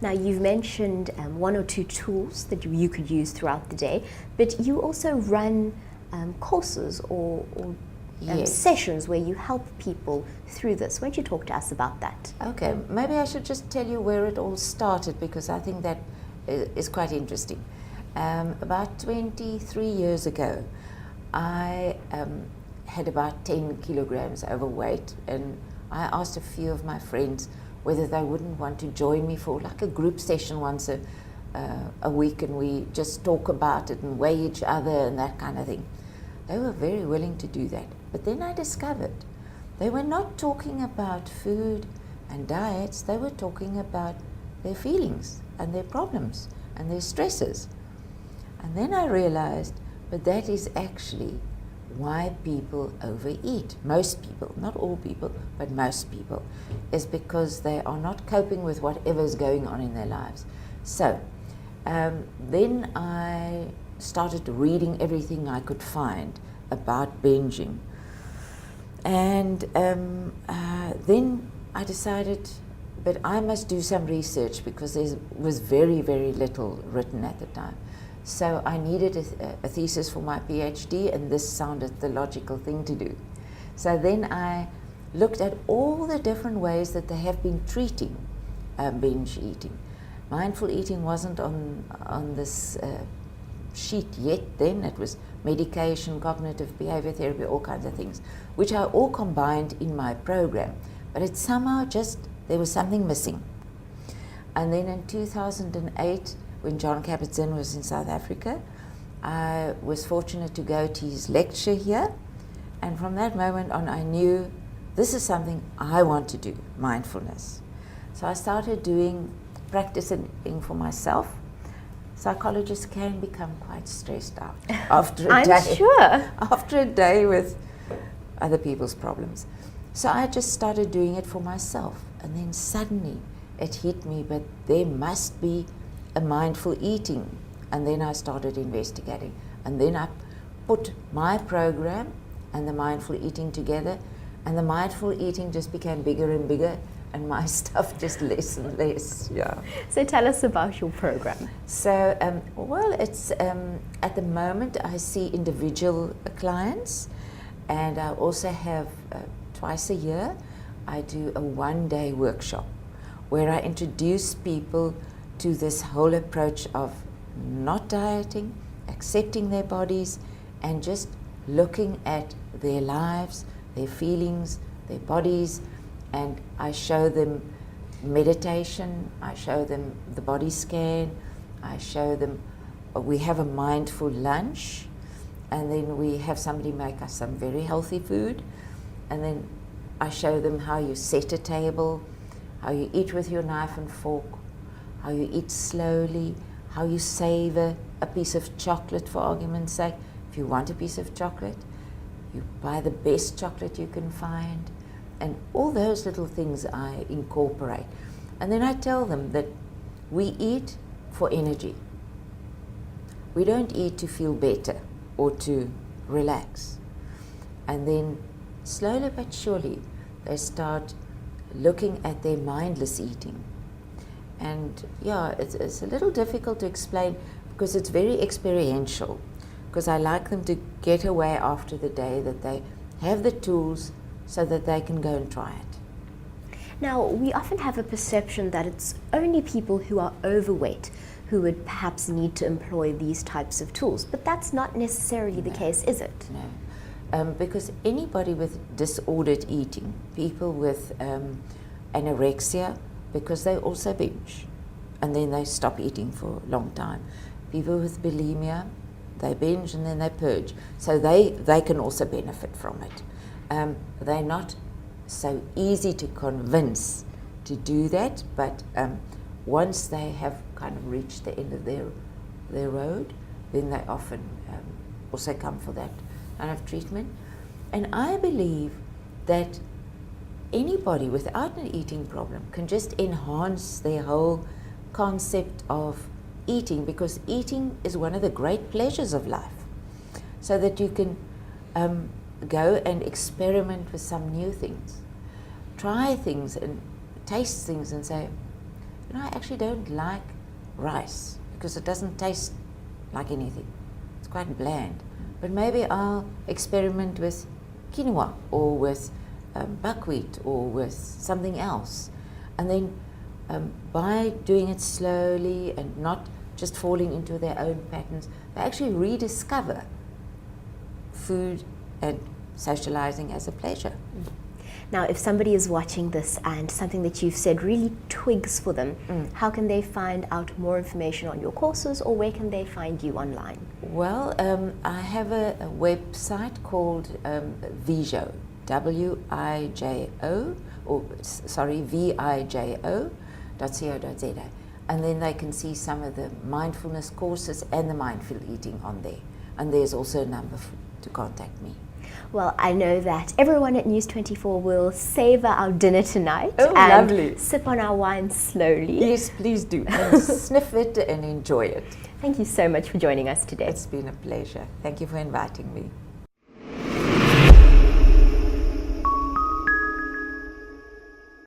Now, you've mentioned one or two tools that you could use throughout the day, but you also run courses or Yes. sessions where you help people through this. Why don't you talk to us about that? Okay, maybe I should just tell you where it all started, because I think that is quite interesting. About 23 years ago, I had about 10 kilograms overweight, and I asked a few of my friends whether they wouldn't want to join me for like a group session once a week, and we just talk about it and weigh each other and that kind of thing. They were very willing to do that. But then I discovered they were not talking about food and diets, they were talking about their feelings and their problems and their stresses. And then I realized, but that is actually why people overeat. Most people, not all people, but most people, is because they are not coping with whatever's going on in their lives. So then I started reading everything I could find about binging. And then I decided, but I must do some research, because there was very, very little written at the time. So I needed a thesis for my PhD, and this sounded the logical thing to do. So then I looked at all the different ways that they have been treating binge eating. Mindful eating wasn't on this sheet yet then. It was medication, cognitive behavior therapy, all kinds of things, which I all combined in my program. But it somehow just, there was something missing. And then in 2008, when John Kabat-Zinn was in South Africa, I was fortunate to go to his lecture here. And from that moment on, I knew this is something I want to do, mindfulness. So I started practicing for myself. Psychologists can become quite stressed out after a day. I'm sure. After a day with other people's problems. So I just started doing it for myself. And then suddenly it hit me, but there must be a mindful eating. And then I started investigating. And then I put my program and the mindful eating together. And the mindful eating just became bigger and bigger, and my stuff just less and less. Yeah. So tell us about your program. So, well, it's at the moment I see individual clients, and I also have twice a year I do a one-day workshop where I introduce people to this whole approach of not dieting, accepting their bodies, and just looking at their lives, their feelings, their bodies. And I show them meditation, I show them the body scan, I show them, we have a mindful lunch, and then we have somebody make us some very healthy food, and then I show them how you set a table, how you eat with your knife and fork, how you eat slowly, how you savor a piece of chocolate, for argument's sake. If you want a piece of chocolate, you buy the best chocolate you can find. And all those little things I incorporate. And then I tell them that we eat for energy. We don't eat to feel better or to relax. And then slowly but surely they start looking at their mindless eating. And yeah, it's a little difficult to explain because it's very experiential. Because I like them to get away after the day, that they have the tools so that they can go and try it. Now, we often have a perception that it's only people who are overweight who would perhaps need to employ these types of tools, but that's not necessarily the case, is it? No, because anybody with disordered eating, people with anorexia, because they also binge, and then they stop eating for a long time. People with bulimia, they binge and then they purge, so they can also benefit from it. They're not so easy to convince to do that, but once they have kind of reached the end of their road, then they often also come for that kind of treatment. And I believe that anybody without an eating problem can just enhance their whole concept of eating, because eating is one of the great pleasures of life, so that you can go and experiment with some new things, try things and taste things and say, you know, I actually don't like rice because it doesn't taste like anything. It's quite bland. But maybe I'll experiment with quinoa or with buckwheat or with something else. And then by doing it slowly and not just falling into their own patterns, they actually rediscover food and socializing as a pleasure. Now, if somebody is watching this and something that you've said really twigs for them, how can they find out more information on your courses, or where can they find you online? Well, I have a website called Vijo, W-I-J-O, or sorry, vijo.co.za. And then they can see some of the mindfulness courses and the mindful eating on there. And there's also a number to contact me. Well, I know that everyone at News 24 will savor our dinner tonight and lovely. Sip on our wine slowly. Yes, please do. And sniff it and enjoy it. Thank you so much for joining us today. It's been a pleasure. Thank you for inviting me.